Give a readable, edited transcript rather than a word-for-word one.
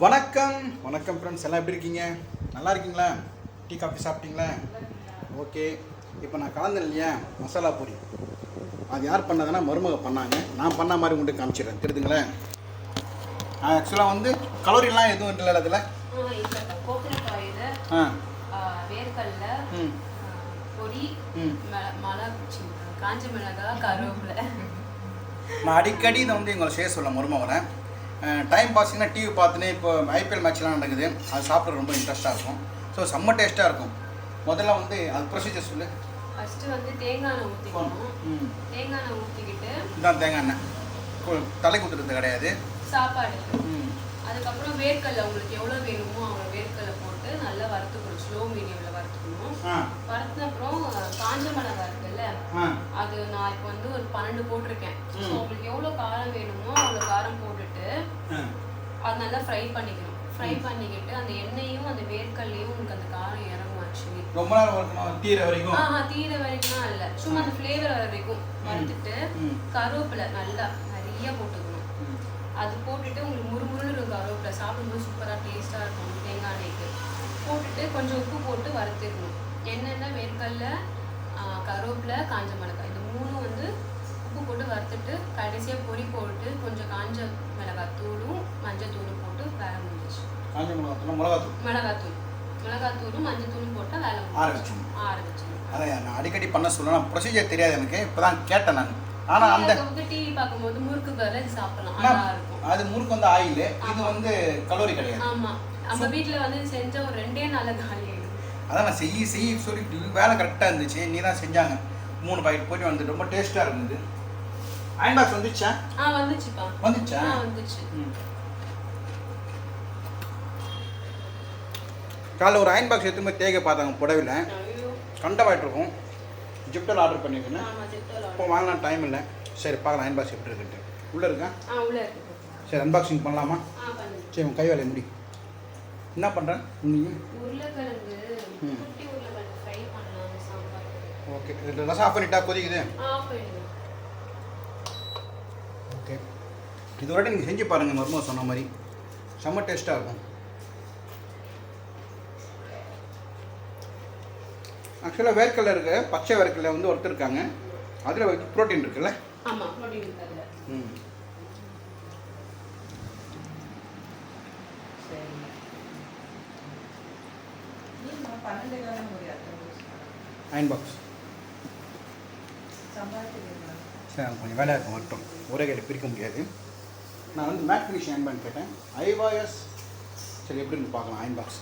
வணக்கம் வணக்கம் ஃப்ரெண்ட்ஸ், எல்லாம் எப்படி இருக்கீங்க? நல்லா இருக்கீங்களா? டீ காஃபி சாப்பிட்டீங்களா? ஓகே. இப்போ நான் கலந்தேன் இல்லையா மசாலா பூரி, அது யார் பண்ணதுன்னா மருமக பண்ணாங்க. நான் பண்ண மாதிரி உங்களுக்கு காமிச்சிடுறேன், தெரியுதுங்களேன். ஆக்சுவலாக வந்து கலோரிலாம் எதுவும் இல்லை அதில். வேர்க்கடல பொடி, காஞ்ச மிளகாய், கருவேப்பிலை. நான் அடிக்கடி இதை வந்து எங்களை செய்ய சொல்ல மருமகளை. டைம் பாஸிங்கன்னா டிவி பார்த்துனே இப்போ ஐபிஎல் மேட்ச்லாம் நடக்குது, அது சாப்பிட ரொம்ப இன்ட்ரெஸ்ட்டாக இருக்கும். ஸோ செம்ம டேஸ்ட்டாக இருக்கும். முதல்ல வந்து அது ப்ரொசீஜர் சொல்லு. ஃபஸ்ட்டு வந்து தேங்காய் எண்ணெய் ஊற்றிக்கணும். தேங்காய் எண்ணெய் ஊற்றிக்கிட்டு இதுதான் தேங்காய் எண்ணெய், தலைக்கு ஊற்றுறது கிடையாது. சாப்பாடு. அதுக்கப்புறம் வேர்க்கடலை உங்களுக்கு எவ்வளோ வேணுமோ அவ்வளோ வேர்க்கடலை போட்டு நல்லா வறுத்துக்கணும். ஸ்லோ மீடியமில் வறுத்துக்கணும். வறுத்த அப்புறம் காஞ்ச மிளகாய் இருக்குல்ல, அது நான் இப்போ வந்து ஒரு 12 போட்டிருக்கேன். ஸோ உங்களுக்கு எவ்வளோ காரம் வேணுமோ அவ்வளோ காரம் போட்டுட்டு அது நல்லா ஃப்ரை பண்ணிக்கணும். ஃப்ரை பண்ணிக்கிட்டு அந்த எண்ணெயும் அந்த வேர்க்கடலையும் உங்களுக்கு அந்த காரம் இறங்கும். ஆக்சுவலி ரொம்ப நேரம் வறுக்கணும், தீர வரைக்கும். தீர வரைக்கும் இல்லை, சும்மா அந்த ஃப்ளேவர் வர வரைக்கும் வறுத்துட்டு கருவேப்பிலை நல்லா நிறைய போட்டுக்கணும். அது போட்டுட்டு உங்களுக்கு முறுமுறுன்னு இருக்கும். கருவேப்பிலை சாப்பிடும்போது சூப்பராக டேஸ்ட்டாக இருக்கும். தேங்காய் எண்ணெய்க்கு போட்டுட்டு கொஞ்சம் உப்பு போட்டு வறுத்துக்கணும். என்னென்ன வேர்க்கடல, கருவேப்பிலை, காஞ்ச மிளகாய், இந்த மூணும் வந்து உப்பு போட்டு வறுத்துட்டு கடைசியாக பொரி போட்டு கொஞ்சம் காஞ்ச மிளகாய் தூளும் மஞ்சள் தூளும் போட்டு வேலை முடிஞ்சிச்சு. காஞ்ச மிளகாத்தூளும் மிளகாத்தூளும் மஞ்சள் தூளும் போட்டால் வேலை ஆரம்பிச்சு. அதை நான் அடிக்கடி பண்ண சொல்லலாம், ப்ரொசீஜர் தெரியாது எனக்கு, இப்போ தான் கேட்டேன் நான். ஆனால் அந்த டிவி பார்க்கும்போது முறுக்கு பதிலாக இது சாப்பிடலாம், நல்லா இருக்கும். அது முறுக்கு வந்து ஆயில், இது வந்து கலோரி கிடையாது. ஆமாம், நம்ம வீட்டில் வந்து செஞ்ச ஒரு 2 நாள் காலி ஆகிடும். அதான் நான் செய்ய சொல்லிட்டு வேலை கரெக்டாக இருந்துச்சு. நீ தான் செஞ்சாங்க. 3 பாக்கெட் போட்டு வந்து ரொம்ப டேஸ்ட்டாக இருந்தது. அயன் பாக்ஸ் வந்துச்சா? வந்துச்சுப்பா. வந்துச்சா? வந்துச்சு. காலைல ஒரு அயன் பாக்ஸ் எடுத்து போய் தேய்க்க பார்த்தாங்க, புடவையில் கண்டவாயிட்டு இருக்கும். ஜிப்டல் ஆர்டர் பண்ணியிருக்கேன். இப்போ வாங்கலாம், டைம் இல்லை. சரி பார்க்கலாம் அயன் பாக்ஸ் எப்படி இருக்குன்ட்டு. உள்ளே இருக்கா? சரி, அன்பாக்சிங் பண்ணலாமா? சரி, உன் கை வேலையை முடி. என்ன பண்ணுறேன் நீங்கள்? உருளைக்கிழங்கு குட்டி உருளைக்கிழங்கு ஃப்ரை பண்ணலாம் சாம்பார். ஓகே, இதில் ரசம் ஆஃப் பண்ணிட்டா கொதிக்குது. ஓகே, இது வரைக்கும் நீங்கள் செஞ்சு பாருங்கள், மருமக சொன்ன மாதிரி செம்ம டேஸ்ட்டாக இருக்கும். ஆக்சுவலாக வேர்க்கடலை இருக்கு, பச்சை வேர்க்கடலை வந்து ஒருத்தர் இருக்காங்க, அதில் ப்ரோட்டீன் இருக்குல்ல. ஆமாம், ப்ரோட்டீன் இருக்கு அதில். அயன் பாக்ஸ் சரி, கொஞ்சம் வேலையாக இருக்கும், மட்டும் ஒரே கையில் பிரிக்க முடியாது. நான் வந்து மேட் ஃபினிஷ் அயன் பண்ணி கேட்டேன், ஐவாயஸ். சரி, எப்படின்னு பார்க்கலாம் அயன் பாக்ஸ்.